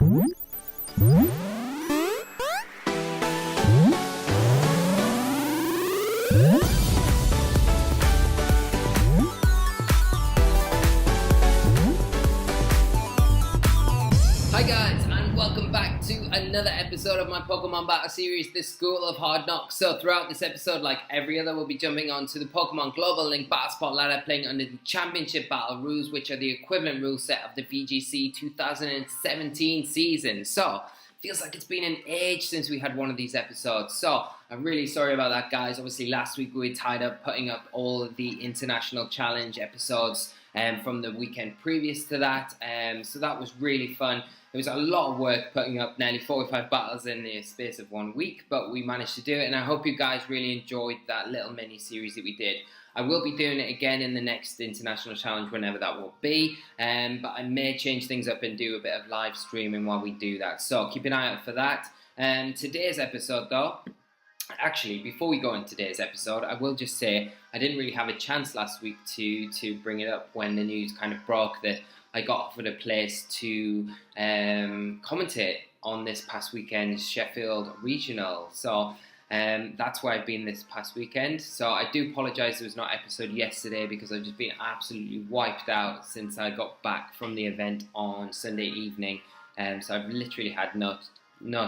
Hi guys, and welcome back to another episode of my Pokemon Battle Series, The School of Hard Knocks. So throughout this episode, like every other, we'll be jumping onto the Pokemon Global Link Battle Spot ladder, playing under the Championship Battle rules, which are the equivalent rule set of the VGC 2017 season. So, feels like it's been an age since we had one of these episodes. So, I'm really sorry about that, guys. Obviously, last week we were tied up putting up all of the International Challenge episodes from the weekend previous to that. So that was really fun. It was a lot of work putting up nearly 45 battles in the space of 1 week, but we managed to do it, and I hope you guys really enjoyed that little mini-series that we did. I will be doing it again in the next International Challenge, whenever that will be, but I may change things up and do a bit of live streaming while we do that, so keep an eye out for that. Today's episode, though, actually, before we go into today's episode, I will just say I didn't really have a chance last week to bring it up when the news kind of broke that I got offered a place to commentate on this past weekend's Sheffield Regional. So that's where I've been this past weekend. So I do apologise there was not an episode yesterday because I've just been absolutely wiped out since I got back from the event on Sunday evening. So I've literally had no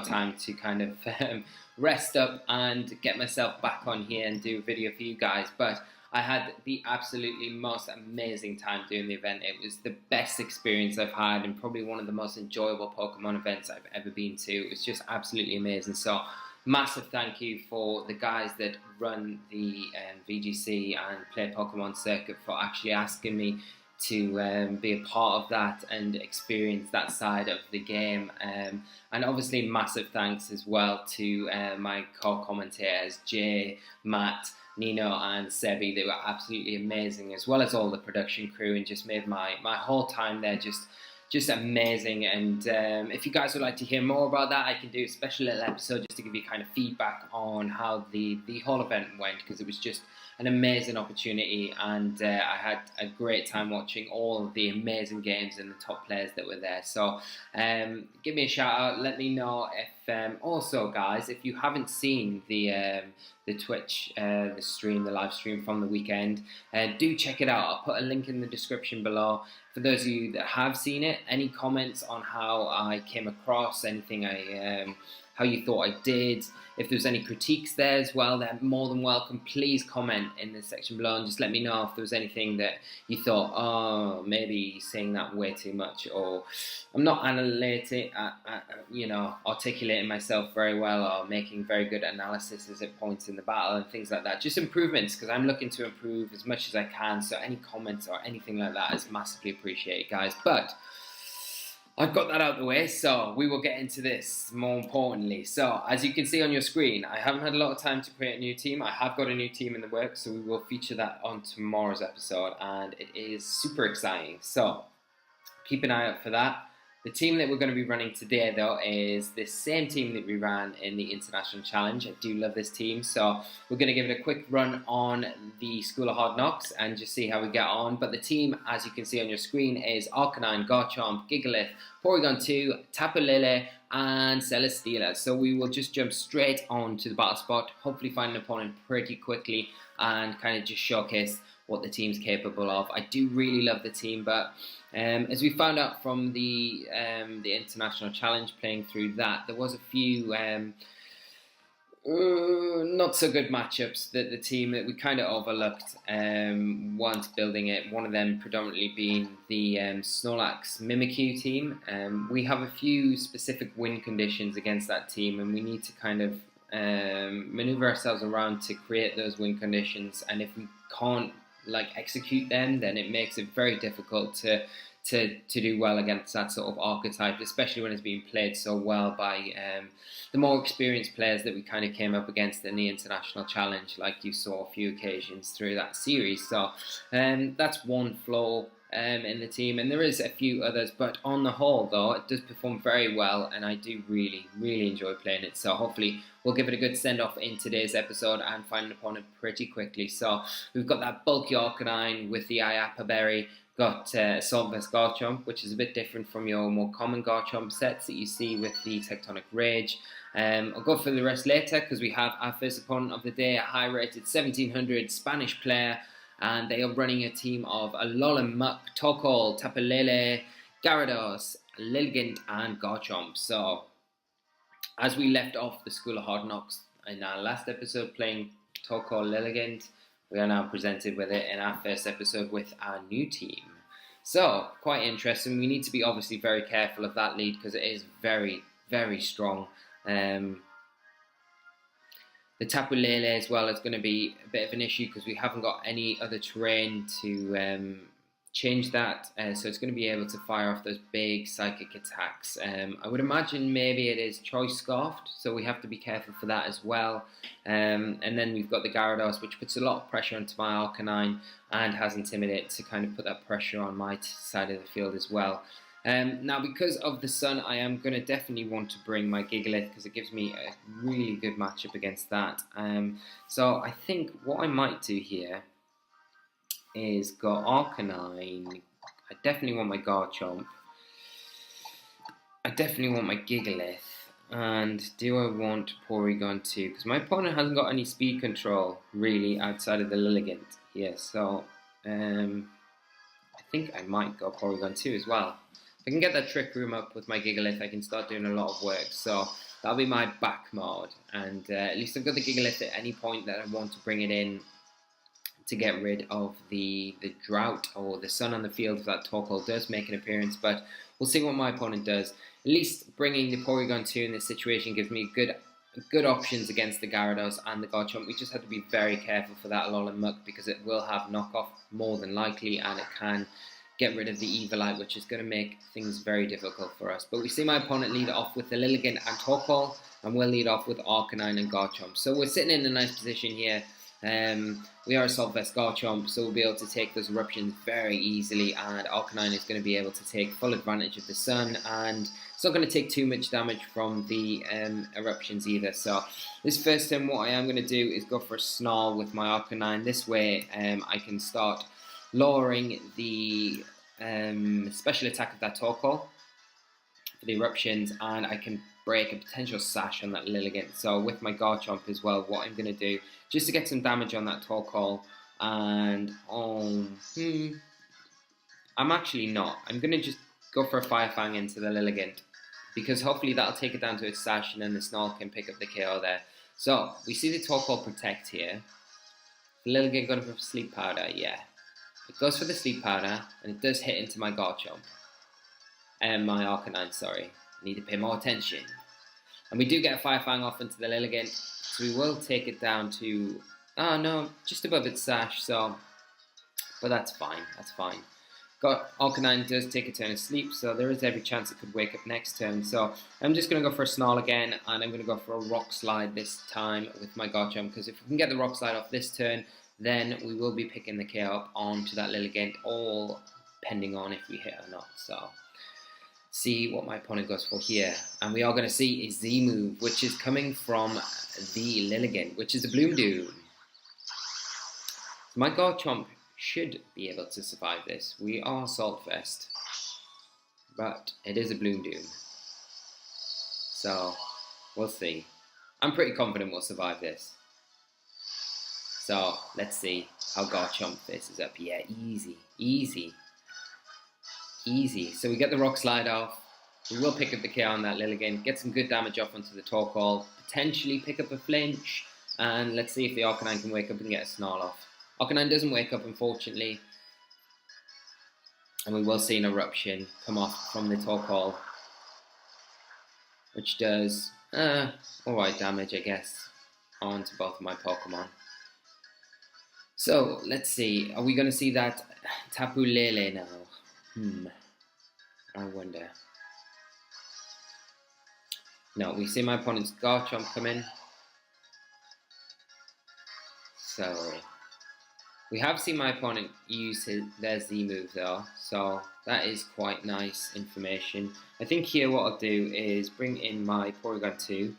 time to kind of rest up and get myself back on here and do a video for you guys. But I had the absolutely most amazing time doing the event. It was the best experience I've had and probably one of the most enjoyable Pokemon events I've ever been to. It was just absolutely amazing. So massive thank you for the guys that run the VGC and Play Pokemon circuit for actually asking me to be a part of that and experience that side of the game. And obviously massive thanks as well to my co-commentators, Jay, Matt, Nino and Sebi. They were absolutely amazing, as well as all the production crew, and just made my whole time there just amazing. And if you guys would like to hear more about that, I can do a special little episode just to give you kind of feedback on how the whole event went, because it was just an amazing opportunity, and I had a great time watching all of the amazing games and the top players that were there. So give me a shout out, let me know if also, guys, if you haven't seen the Twitch, the live stream from the weekend, do check it out. I'll put a link in the description below. For those of you that have seen it, any comments on how I came across, anything how you thought I did, if there's any critiques there as well, they're more than welcome. Please comment in the section below and just let me know if there was anything that you thought, oh, maybe saying that way too much, or I'm not articulating myself very well, or making very good analysis as it points in the battle and things like that. Just improvements, because I'm looking to improve as much as I can. So any comments or anything like that is massively appreciated, guys. But I've got that out of the way, so we will get into this more importantly. So, as you can see on your screen, I haven't had a lot of time to create a new team. I have got a new team in the works, so we will feature that on tomorrow's episode, and it is super exciting. So, keep an eye out for that. The team that we're going to be running today, though, is the same team that we ran in the International Challenge. I do love this team, so we're going to give it a quick run on the School of Hard Knocks and just see how we get on. But the team, as you can see on your screen, is Arcanine, Garchomp, Gigalith, Porygon 2, Tapu Lele, and Celesteela. So we will just jump straight on to the battle spot, hopefully find an opponent pretty quickly and kind of just showcase what the team's capable of. I do really love the team, but as we found out from the International Challenge, playing through that, there was a few not so good matchups that the team that we kind of overlooked once building it. One of them predominantly being the Snorlax Mimikyu team. We have a few specific win conditions against that team, and we need to kind of maneuver ourselves around to create those win conditions. And if we can't execute them, then it makes it very difficult to do well against that sort of archetype, especially when it's being played so well by the more experienced players that we kind of came up against in the International Challenge, like you saw a few occasions through that series. So that's one flaw in the team, and there is a few others, but on the whole, though, it does perform very well, and I do really enjoy playing it. So hopefully we'll give it a good send-off in today's episode and find an opponent pretty quickly. So we've got that bulky Arcanine with the Iapa Berry, Got Assault Vest Garchomp, which is a bit different from your more common Garchomp sets that you see with the Tectonic Rage. I'll go for the rest later because we have our first opponent of the day, a high-rated 1700 Spanish player, and they are running a team of Alolan Muck, Torkoal, Tapu Lele, Gyarados, Lilligant, and Garchomp. So, as we left off the School of Hard Knocks in our last episode playing Torkoal Lilligant, we are now presented with it in our first episode with our new team. So, quite interesting. We need to be obviously very careful of that lead because it is very, very strong. The Tapu Lele as well is going to be a bit of an issue because we haven't got any other terrain to change that. So it's going to be able to fire off those big psychic attacks. I would imagine maybe it is Choice Scarfed, so we have to be careful for that as well. And then we've got the Gyarados, which puts a lot of pressure onto my Arcanine and has Intimidate to kind of put that pressure on my side of the field as well. Now, because of the sun, I am going to definitely want to bring my Gigalith because it gives me a really good matchup against that. So I think what I might do here is go Arcanine. I definitely want my Garchomp. I definitely want my Gigalith. And do I want Porygon too? Because my opponent hasn't got any speed control, really, outside of the Lilligant here. So, I think I might go Porygon too as well. If I can get that Trick Room up with my Gigalith, I can start doing a lot of work. So, that'll be my back mode. And at least I've got the Gigalith at any point that I want to bring it in to get rid of the drought or the sun on the field if that Torkoal does make an appearance, but we'll see what my opponent does. At least bringing the Porygon 2 in this situation gives me good options against the Gyarados and the Garchomp. We just have to be very careful for that Alolan Muck because it will have knockoff more than likely and it can get rid of the Eviolite, which is going to make things very difficult for us. But we see my opponent lead off with the Lilligant and Torkoal, and we'll lead off with Arcanine and Garchomp. So we're sitting in a nice position here. We are Assault Vest Garchomp, so we'll be able to take those eruptions very easily, and Arcanine is going to be able to take full advantage of the sun, and it's not going to take too much damage from the eruptions either. So this first turn, what I am going to do is go for a Snarl with my Arcanine. This way I can start lowering the special attack of that Torkoal for the eruptions, and I can break a potential sash on that Lilligant. So with my Garchomp as well, what I'm going to do, just to get some damage on that Torkoal, and I'm actually not. I'm going to just go for a Fire Fang into the Lilligant, because hopefully that'll take it down to its sash, and then the Snarl can pick up the KO there. So we see the Torkoal Protect here. The Lilligant going for Sleep Powder, yeah. It goes for the Sleep Powder, and it does hit into my Garchomp. My Arcanine, sorry. Need to pay more attention. And we do get a Fire Fang off into the Lilligant, so we will take it down to, oh no, just above its sash, so, but that's fine, Arcanine does take a turn of sleep, so there is every chance it could wake up next turn. So I'm just going to go for a Snarl again, and I'm going to go for a Rock Slide this time with my Garchomp, because if we can get the Rock Slide off this turn, then we will be picking the KO up onto that Lilligant, all depending on if we hit or not. So see what my opponent goes for here, and we are going to see a Z move, which is coming from the Lilligant, which is a Bloom Doom. So my Garchomp should be able to survive this. We are Assault Vest, but it is a Bloom Doom, so we'll see. I'm pretty confident we'll survive this. So let's see how Garchomp faces up. Yeah, easy. So we get the Rock Slide off. We will pick up the KO on that Lilligant, get some good damage off onto the Torkoal, potentially pick up a flinch, and let's see if the Arcanine can wake up and get a Snarl off. Arcanine doesn't wake up, unfortunately, and we will see an Eruption come off from the Torkoal, which does alright damage, I guess, onto both of my Pokemon. So let's see, are we going to see that Tapu Lele now? I wonder. No, we see my opponent's Garchomp come in. So we have seen my opponent use their Z move though, so that is quite nice information. I think here what I'll do is bring in my Porygon 2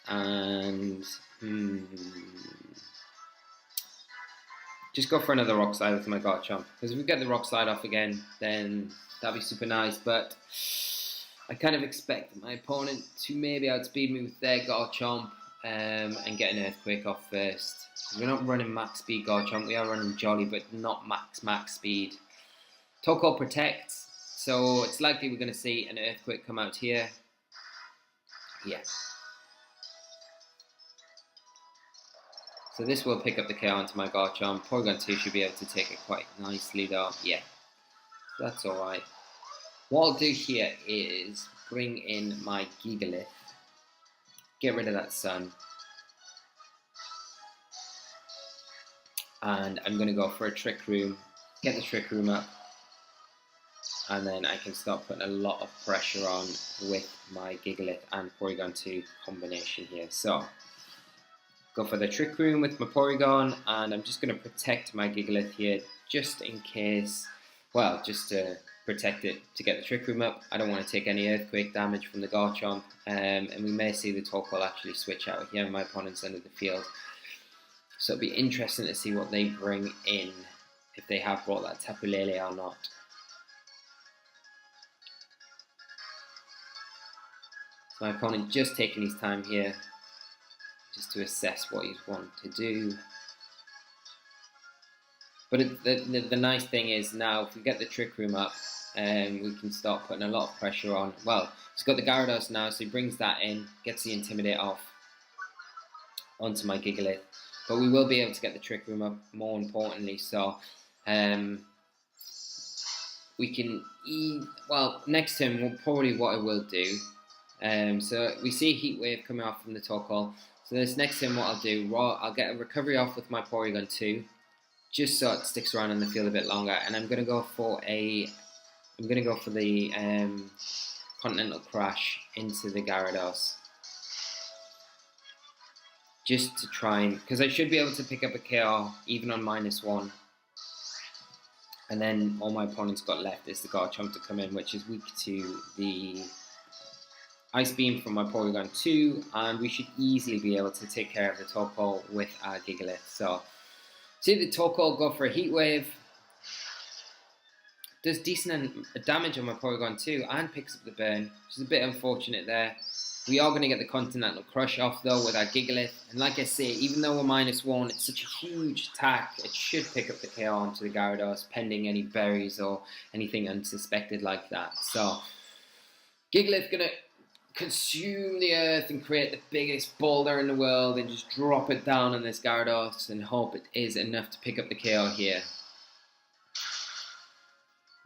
and just just go for another rock slide with my Garchomp. Because if we get the rock slide off again, then that'd be super nice. But I kind of expect my opponent to maybe outspeed me with their Garchomp and get an Earthquake off first. We're not running max speed Garchomp, we are running Jolly, but not max speed. Torkoal protects, so it's likely we're going to see an Earthquake come out here. Yeah. So this will pick up the KO onto my Garchomp. Porygon 2 should be able to take it quite nicely though. Yeah, that's alright. What I'll do here is bring in my Gigalith. Get rid of that Sun. And I'm going to go for a Trick Room. Get the Trick Room up. And then I can start putting a lot of pressure on with my Gigalith and Porygon 2 combination here. So, go for the Trick Room with my Porygon, and I'm just going to protect my Gigalith here just in case, well, just to protect it to get the Trick Room up. I don't want to take any Earthquake damage from the Garchomp, and we may see the Torkoal actually switch out here in my opponent's end of the field. So it'll be interesting to see what they bring in, if they have brought that Tapu Lele or not. So my opponent just taking his time here, just to assess what he's wanting to do. But the nice thing is now, if we get the Trick Room up, we can start putting a lot of pressure on. Well, he's got the Gyarados now, so he brings that in, gets the Intimidate off onto my Gigalith. But we will be able to get the Trick Room up, more importantly, so we can, well, next turn, probably what I will do, so we see Heat Wave coming off from the Torkoal. So this next turn, what I'll do, I'll get a recovery off with my Porygon 2, just so it sticks around in the field a bit longer, and I'm gonna go for the Continental Crash into the Gyarados, just to try and, because I should be able to pick up a KO even on -1, and then all my opponent's got left is the Garchomp to come in, which is weak to the Ice Beam from my Porygon 2, and we should easily be able to take care of the Torkoal with our Gigalith. So, see the Torkoal go for a Heat Wave, does decent damage on my Porygon 2 and picks up the burn, which is a bit unfortunate there. We are going to get the Continental Crush off though with our Gigalith, and like I say, even though we're -1, it's such a huge attack, it should pick up the KO onto the Gyarados, pending any berries or anything unsuspected like that. So, Gigalith going to consume the earth and create the biggest boulder in the world and just drop it down on this Gyarados and hope it is enough to pick up the KO here.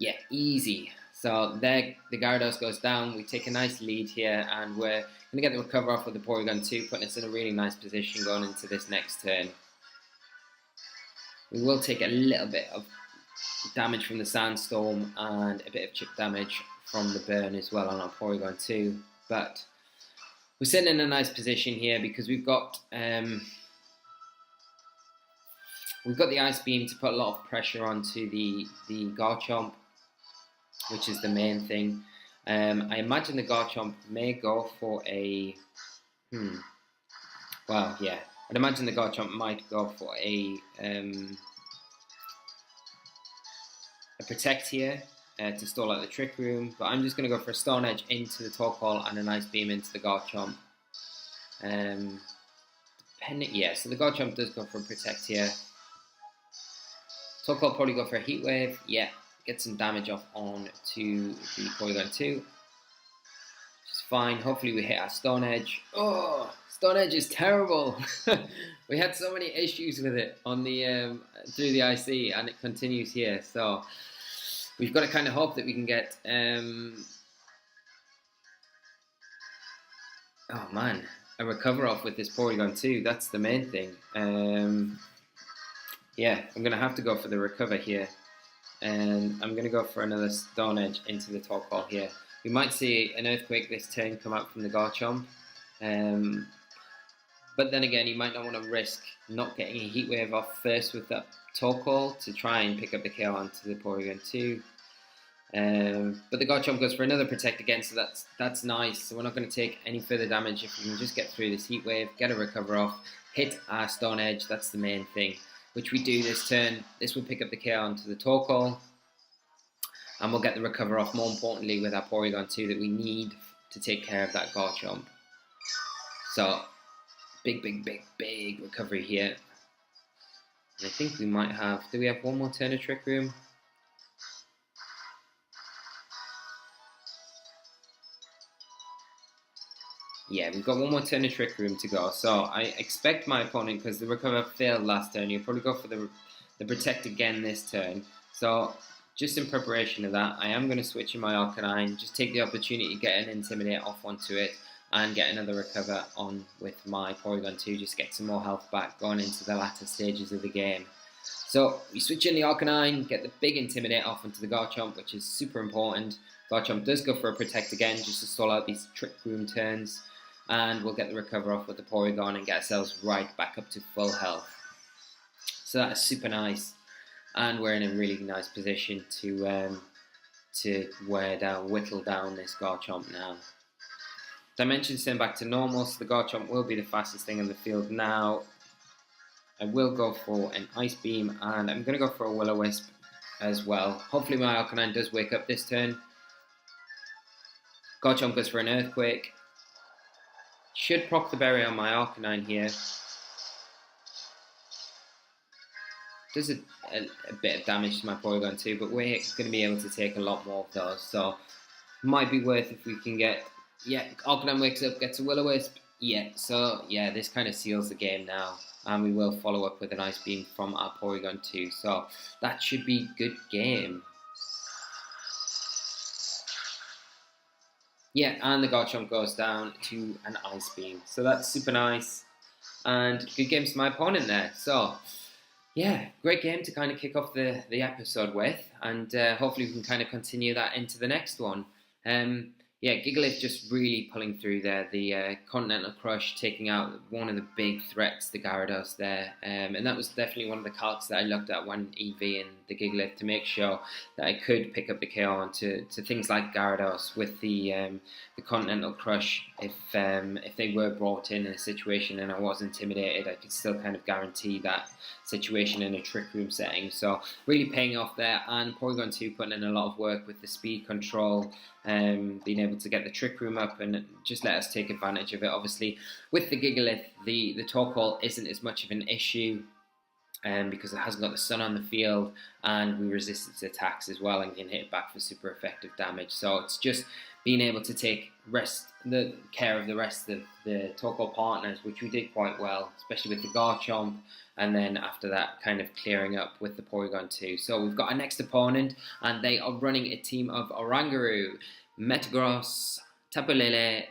Yeah, easy. So there, the Gyarados goes down, we take a nice lead here, and we're going to get the recover off with the Porygon 2, putting us in a really nice position going into this next turn. We will take a little bit of damage from the Sandstorm and a bit of chip damage from the burn as well on our Porygon 2, but we're sitting in a nice position here because we've got the Ice Beam to put a lot of pressure onto the Garchomp, which is the main thing. I imagine the Garchomp may go for a... well, yeah. I'd imagine the Garchomp might go for a Protect here to stall out the Trick Room, but I'm just going to go for a Stone Edge into the Torkoal and a nice Beam into the Garchomp. Yeah, so the Garchomp does go for a Protect here. Torkoal probably go for a Heat Wave. Yeah. Get some damage off on to the Porygon 2, which is fine. Hopefully we hit our Stone Edge. Oh, Stone Edge is terrible. We had so many issues with it on the through the IC, and it continues here. So we've got to kind of hope that we can get oh man, a recover off with this Porygon 2. That's the main thing. Yeah, I'm gonna have to go for the recover here. And I'm going to go for another Stone Edge into the Torkoal here. We might see an Earthquake this turn come out from the Garchomp. But then again, you might not want to risk not getting a Heat Wave off first with that Torkoal to try and pick up the KO onto the Porygon 2. But the Garchomp goes for another Protect again, so that's nice. So we're not going to take any further damage if we can just get through this Heat Wave, get a recover off, hit our Stone Edge, that's the main thing. which we do this turn. This will pick up the KO onto the Torkoal, and we'll get the recover off, more importantly, with our Porygon 2 that we need to take care of that Garchomp. So, big recovery here. And I think we might have... Do we have one more turn of Trick Room? Yeah, we've got one more turn of Trick Room to go. So I expect my opponent, because the recover failed last turn, he'll probably go for the Protect again this turn. So just in preparation of that, I am going to switch in my Arcanine, just take the opportunity to get an Intimidate off onto it, and get another recover on with my Porygon 2, just get some more health back going into the latter stages of the game. So we switch in the Arcanine, get the big Intimidate off onto the Garchomp, which is super important. Garchomp does go for a Protect again, just to stall out these Trick Room turns. And we'll get the recover off with the Porygon and get ourselves right back up to full health. So that is super nice, and we're in a really nice position to whittle down this Garchomp now. Dimension send back to normal, so the Garchomp will be the fastest thing in the field now. I will go for an Ice Beam, and I'm going to go for a Will-O-Wisp as well. Hopefully my Arcanine does wake up this turn. Garchomp goes for an Earthquake. Should proc the berry on my Arcanine here. Does a bit of damage to my Porygon 2, but we're going to be able to take a lot more of those. So, might be worth if we can get... Yeah, Arcanine wakes up, gets a Will-O-Wisp. Yeah, so yeah, this kind of seals the game now. And we will follow up with an Ice Beam from our Porygon 2. So, that should be a good game. Yeah, and the Garchomp goes down to an Ice Beam. So that's super nice. And good games to my opponent there. So, yeah, great game to kind of kick off the episode with. And hopefully we can kind of continue that into the next one. Yeah, Gigalith just really pulling through there. The Continental Crush taking out one of the big threats, the Gyarados there. And that was definitely one of the calcs that I looked at when EVing the Gigalith to make sure that I could pick up the KO onto things like Gyarados with the Continental Crush. If they were brought in a situation and I was intimidated, I could still kind of guarantee that situation in a Trick Room setting. So really paying off there, and Porygon 2 putting in a lot of work with the speed control, being able to get the Trick Room up and just let us take advantage of it. Obviously with the Gigalith, the Torkoal isn't as much of an issue because it hasn't got the sun on the field, and we resist its attacks as well and can hit it back for super effective damage. So it's just being able to take care of the rest of the Torkoal partners, which we did quite well, especially with the Garchomp, and then after that kind of clearing up with the Porygon 2. So we've got our next opponent, and they are running a team of Oranguru, Metagross, Tapu Lele,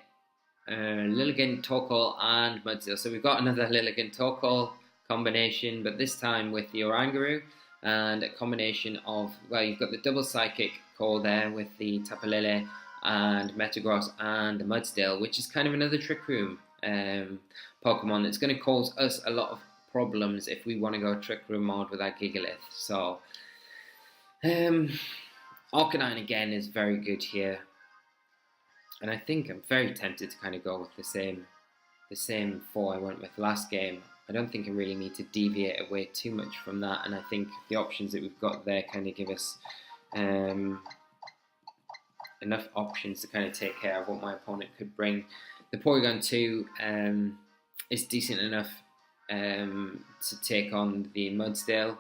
Lilligant, Torkoal, and Mudsdale. So we've got another Lilligant Torkoal combination, but this time with the Oranguru, and a combination of, well, you've got the double Psychic core there with the Tapu Lele and Metagross and the Mudsdale, which is kind of another Trick Room Pokemon that's going to cause us a lot of problems if we want to go Trick Room mode with our Gigalith. So Arcanine again is very good here, and I think I'm very tempted to kind of go with the same four I went with last game. I don't think I really need to deviate away too much from that, and I think the options that we've got there kind of give us enough options to kind of take care of what my opponent could bring. The Porygon 2 is decent enough to take on the Mudsdale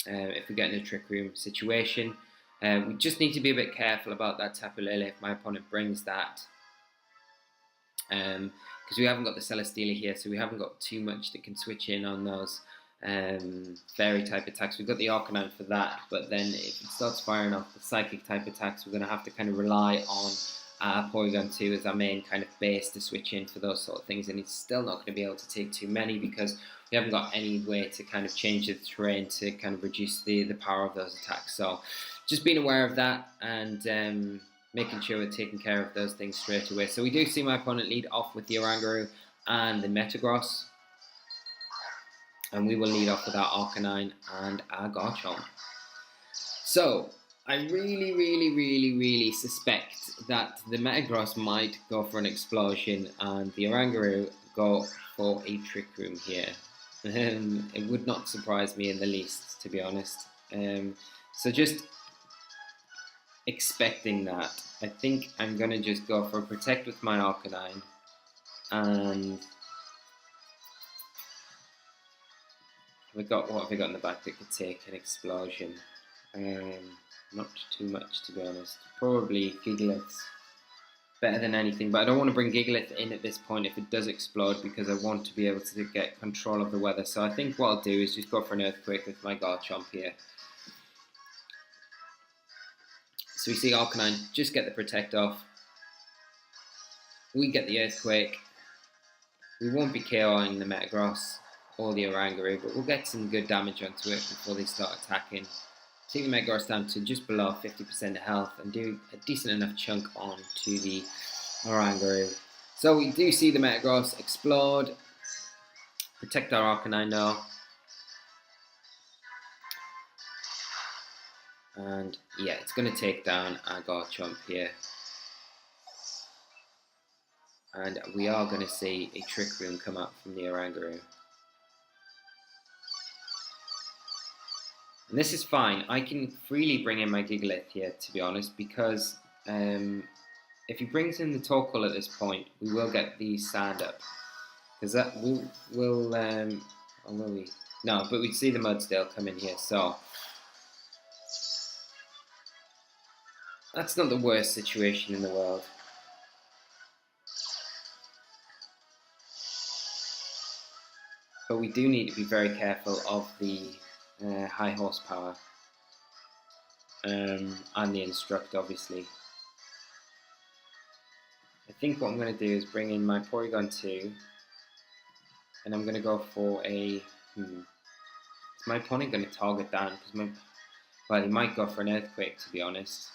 if we get in a Trick Room situation. We just need to be a bit careful about that Tapu Lele if my opponent brings that, because we haven't got the Celesteela here, so we haven't got too much that can switch in on those fairy type attacks. We've got the Arcanine for that, but then if it starts firing off the psychic type attacks, we're going to have to kind of rely on our Porygon 2 as our main kind of base to switch in for those sort of things, and it's still not going to be able to take too many because we haven't got any way to kind of change the terrain to kind of reduce the power of those attacks. So just being aware of that and making sure we're taking care of those things straight away. So we do see my opponent lead off with the Oranguru and the Metagross, and we will lead off with our Arcanine and our Garchomp. So I really suspect that the Metagross might go for an explosion and the Oranguru go for a Trick Room here. It would not surprise me in the least, to be honest. So just expecting that, I think I'm going to just go for a Protect with my Arcanine, and what have we got in the back that could take an Explosion? Not too much, to be honest. Probably Gigaliths. Better than anything, but I don't want to bring Gigalith in at this point if it does explode, because I want to be able to get control of the weather. So I think what I'll do is just go for an Earthquake with my Garchomp here. So we see Arcanine just get the Protect off. We get the Earthquake. We won't be KOing the Metagross or the Oranguru, but we'll get some good damage onto it before they start attacking. Take the Metagross down to just below 50% health and do a decent enough chunk onto the Oranguru. So we do see the Metagross explode. Protect our Arcanine though. And yeah, it's going to take down our Garchomp here. And we are going to see a Trick Room come out from the Oranguru. And this is fine. I can freely bring in my Gigalith here, to be honest, because if he brings in the Torkoal at this point, we will get the Sand up. Because that will or will we? No, but we'd see the Mudsdale come in here, so that's not the worst situation in the world. But we do need to be very careful of the high horsepower and the Instruct, obviously. I think what I'm going to do is bring in my Porygon 2, and I'm going to go for a... Is my opponent going to target down? Well, he might go for an Earthquake, to be honest.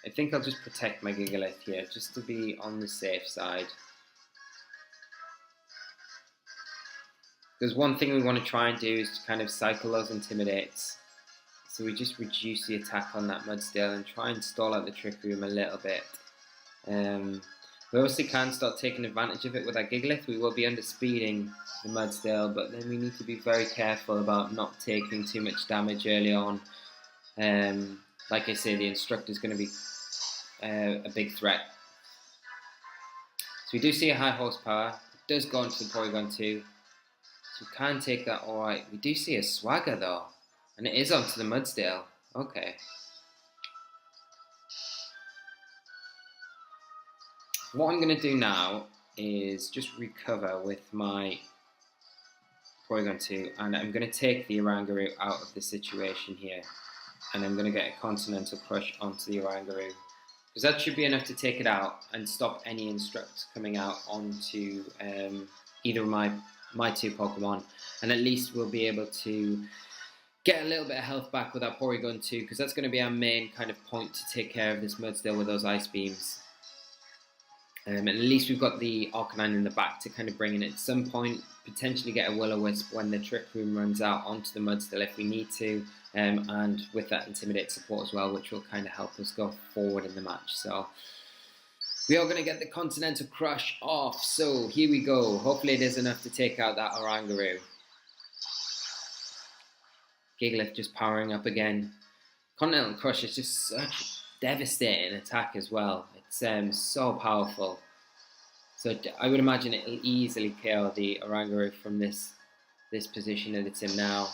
I think I'll just protect my Gigalith here, just to be on the safe side. Because one thing we want to try and do is to kind of cycle those Intimidates. So we just reduce the attack on that Mudsdale and try and stall out the Trick Room a little bit. We obviously can start taking advantage of it with our Gigalith. We will be underspeeding the Mudsdale, but then we need to be very careful about not taking too much damage early on. Like I say, the Instructor is going to be a big threat. So we do see a high horsepower. It does go into the Porygon 2. So we can take that alright. We do see a Swagger though. And it is onto the Mudsdale. Okay. What I'm going to do now is just recover with my Porygon 2. And I'm going to take the Oranguru out of the situation here. And I'm going to get a Continental Crush onto the Oranguru. Because that should be enough to take it out and stop any Instructs coming out onto either of my two Pokemon, and at least we'll be able to get a little bit of health back with our Porygon 2, because that's going to be our main kind of point to take care of this Mudsdale with those Ice Beams. And at least we've got the Arcanine in the back to kind of bring in at some point, potentially get a Will-O-Wisp when the Trick Room runs out onto the Mudsdale if we need to, and with that Intimidate support as well, which will kind of help us go forward in the match. So we are going to get the Continental Crush off, so here we go. Hopefully it is enough to take out that Oranguru. Gigalith just powering up again. Continental Crush is just such a devastating attack as well. It's so powerful. So I would imagine it'll easily KO the Oranguru from this position that it's in now.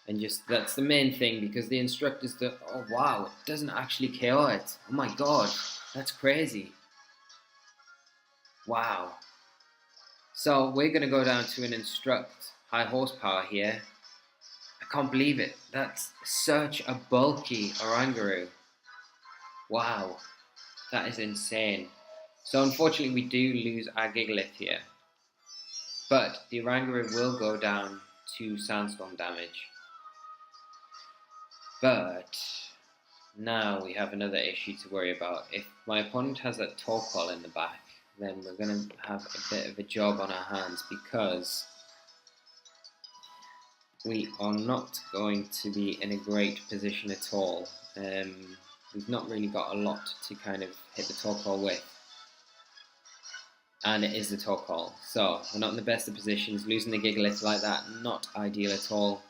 And just, that's the main thing, because the Instructors do... Oh wow, it doesn't actually KO it. Oh my god, that's crazy. Wow. So we're going to go down to an Instruct high horsepower here. I can't believe it. That's such a bulky Oranguru. Wow. That is insane. So unfortunately we do lose our Gigalith here. But the Oranguru will go down to Sandstorm damage. But now we have another issue to worry about. If my opponent has that Torkoal in the back, then we're going to have a bit of a job on our hands, because we are not going to be in a great position at all. We've not really got a lot to kind of hit the Torkoal with. and it is the Torkoal. So we're not in the best of positions. Losing the Gigalith like that, not ideal at all.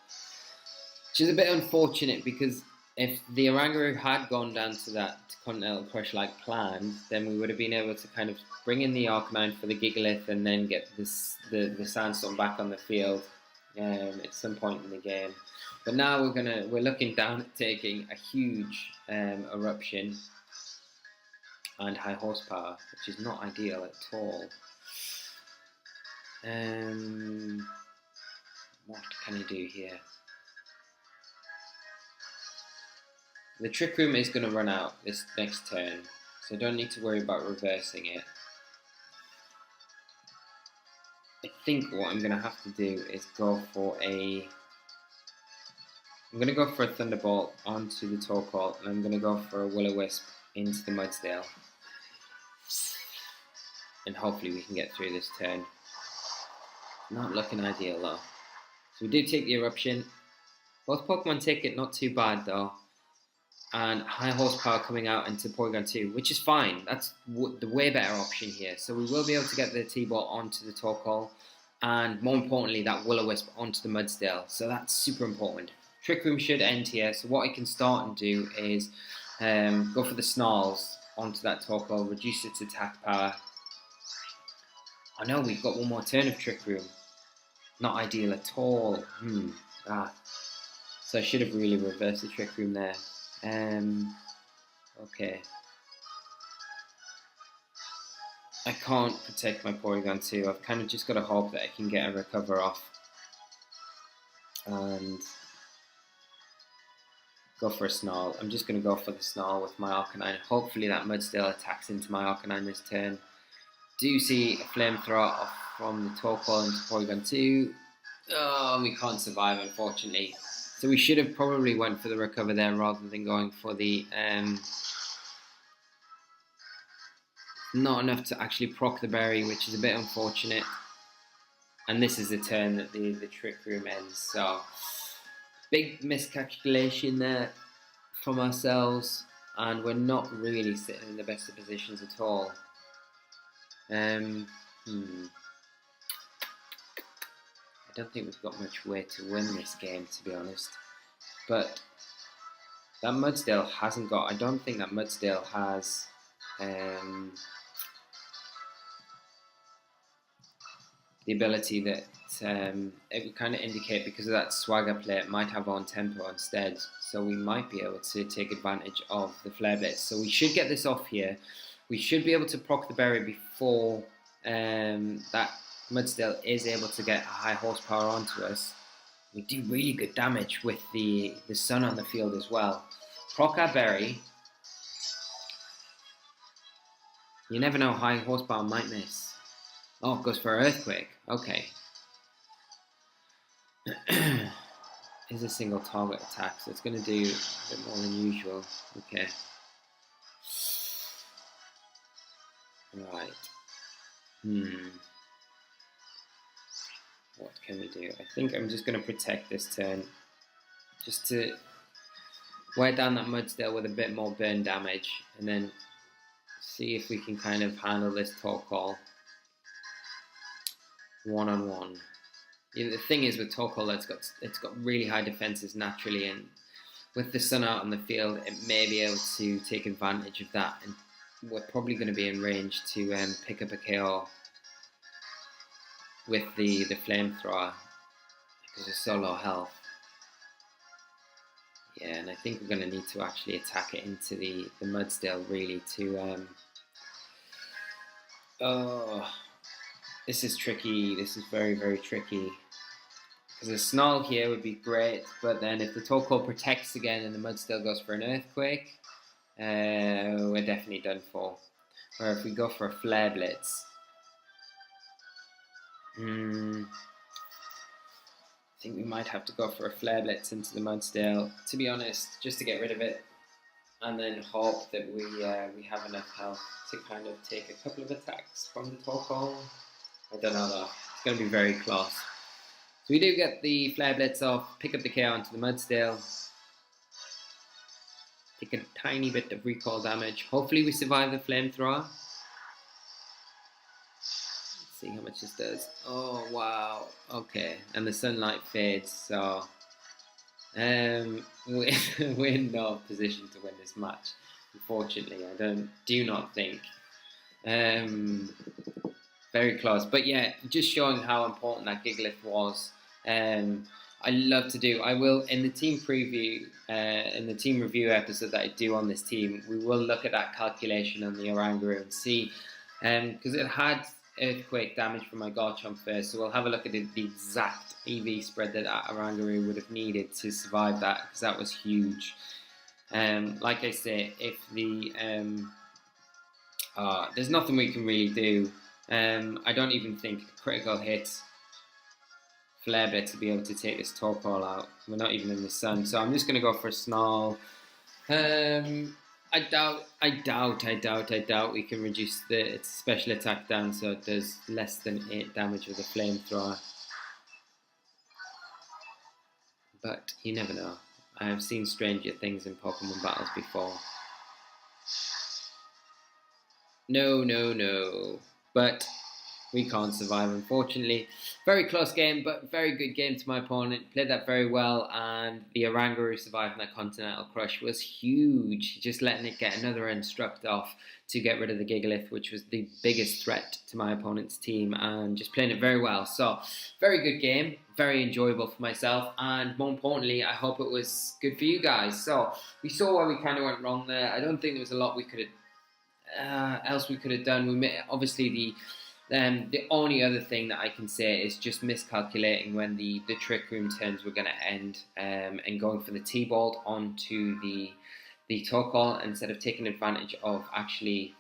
Which is a bit unfortunate, because if the Oranguru had gone down to that Continental Crush like planned, then we would have been able to kind of bring in the Arcanine for the Gigalith and then get the Sandstorm back on the field at some point in the game. But now we're looking down at taking a huge eruption and high horsepower, which is not ideal at all. What can I do here? The Trick Room is going to run out this next turn, so I don't need to worry about reversing it. I think what I'm going to have to do is go for a Thunderbolt onto the Torkoal, and I'm going to go for a Will-O-Wisp into the Mudsdale. And hopefully we can get through this turn. Not looking ideal though. So we do take the Eruption. Both Pokemon take it not too bad though. And high horsepower coming out into Porygon 2, which is fine. That's the way better option here. So we will be able to get the T-Ball onto the Torkoal, and more importantly, that Will-O-Wisp onto the Mudsdale. So that's super important. Trick Room should end here. So what I can start and do is go for the Snarls onto that Torkoal, reduce its attack power. I know we've got one more turn of Trick Room. Not ideal at all. So I should have really reversed the Trick Room there. Okay. I can't protect my Porygon 2. I've kind of just got to hope that I can get a recover off. And go for a Snarl. I'm just going to go for the Snarl with my Arcanine. Hopefully that Mudsdale attacks into my Arcanine this turn. Do see a Flamethrower off from the Torkoal into Porygon 2. Oh, we can't survive, unfortunately. So we should have probably went for the recover there rather than going for the... not enough to actually proc the berry, which is a bit unfortunate. And this is the turn that the Trick Room ends. So, big miscalculation there from ourselves. And we're not really sitting in the best of positions at all. I don't think we've got much way to win this game, to be honest. But that Mudsdale hasn't got... I don't think that Mudsdale has... the ability that it would kind of indicate, because of that Swagger play, it might have on tempo instead. So we might be able to take advantage of the Flare Blitz. So we should get this off here. We should be able to proc the berry before that Mudsdale is able to get a high horsepower onto us. We do really good damage with the sun on the field as well. Proc our berry. You never know, high horsepower might miss. Oh, it goes for Earthquake. Okay. Is a single target attack, so it's going to do a bit more than usual. Okay. Right. What can we do? I think I'm just going to protect this turn, just to wear down that Mudsdale with a bit more burn damage, and then see if we can kind of handle this Torkoal one-on-one. The thing is with Torkoal, it's got really high defenses naturally, and with the sun out on the field, it may be able to take advantage of that, and we're probably going to be in range to pick up a KO with the Flamethrower, because it's so low health. Yeah, and I think we're going to need to actually attack it into the Mudsdale really to... oh, this is tricky. This is very, very tricky. Because a Snarl here would be great, but then if the Torkoal protects again and the Mudsdale goes for an Earthquake, we're definitely done for. Or if we go for a Flare Blitz, I think we might have to go for a Flare Blitz into the Mudsdale, to be honest, just to get rid of it, and then hope that we have enough health to kind of take a couple of attacks from the Torkoal. I don't know though, it's going to be very close. So we do get the Flare Blitz off, pick up the KO onto the Mudsdale, take a tiny bit of recall damage. Hopefully we survive the Flamethrower. see how much this does. Oh wow, okay, and the sunlight fades, so we're in no position to win this match, unfortunately. Do not think. Um, Very close, but yeah, just showing how important that gigalith was. I love to do. I will in the team preview, in the team review episode that I do on this team. We will look at that calculation on the Orangaroo and see, because it had earthquake damage from my Garchomp first, so we'll have a look at the exact EV spread that Orangaroo would have needed to survive that, because that was huge. Like I say, if the there's nothing we can really do. I don't even think a critical hit Flare Blitz to be able to take this Torkoal out. We're not even in the sun, so I'm just going to go for a Snarl. I doubt we can reduce its special attack down so it does less than 8 damage with a Flamethrower. But you never know. I have seen stranger things in Pokemon battles before. No. But we can't survive, unfortunately. Very close game, but very good game to my opponent. Played that very well, and the Orangaroo surviving that Continental Crush was huge. Just letting it get another Instruct off to get rid of the Gigalith, which was the biggest threat to my opponent's team, and just playing it very well. So, very good game, very enjoyable for myself, and more importantly, I hope it was good for you guys. So, we saw where we kind of went wrong there. I don't think there was a lot we could have else we could have done. Obviously the only other thing that I can say is just miscalculating when the Trick Room turns were going to end, and going for the T-Bolt onto the Torkoal instead of taking advantage of actually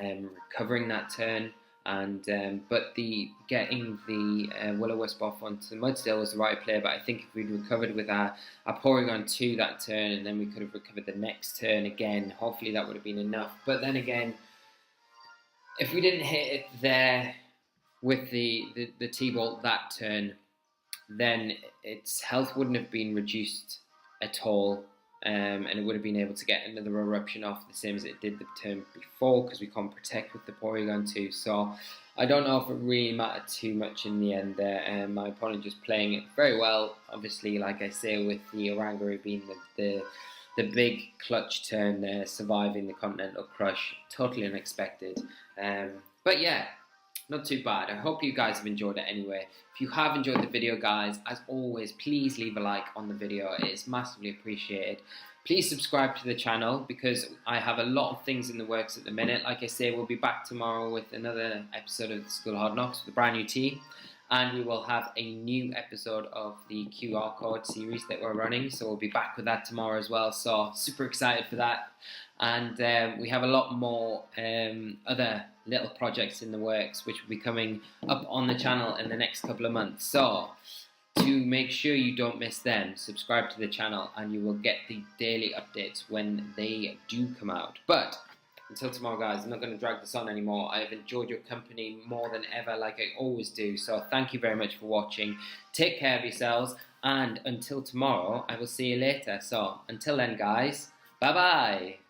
recovering that turn. And but getting the Will-O-Wisp off onto the Mudsdale was the right play. But I think if we'd recovered with our Porygon 2 that turn, and then we could have recovered the next turn again, hopefully that would have been enough. But then again, if we didn't hit it there with the T-Bolt that turn, then its health wouldn't have been reduced at all, and it would have been able to get another eruption off the same as it did the turn before, because we can't protect with the Porygon 2. So I don't know if it really mattered too much in the end there. My opponent just playing it very well, obviously, like I say, with the Orangaroo being the big clutch turn there, surviving the Continental Crush, totally unexpected. But yeah, not too bad. I hope you guys have enjoyed it anyway. If you have enjoyed the video, guys, as always, please leave a like on the video. It is massively appreciated. Please subscribe to the channel, because I have a lot of things in the works at the minute. Like I say, we'll be back tomorrow with another episode of the School of Hard Knocks with a brand new team. And we will have a new episode of the QR code series that we're running. So we'll be back with that tomorrow as well. So super excited for that. And we have a lot more other little projects in the works, which will be coming up on the channel in the next couple of months. So to make sure you don't miss them, subscribe to the channel and you will get the daily updates when they do come out. But until tomorrow, guys, I'm not going to drag this on anymore. I have enjoyed your company more than ever, like I always do. So thank you very much for watching. Take care of yourselves, and until tomorrow, I will see you later. So until then, guys, bye-bye.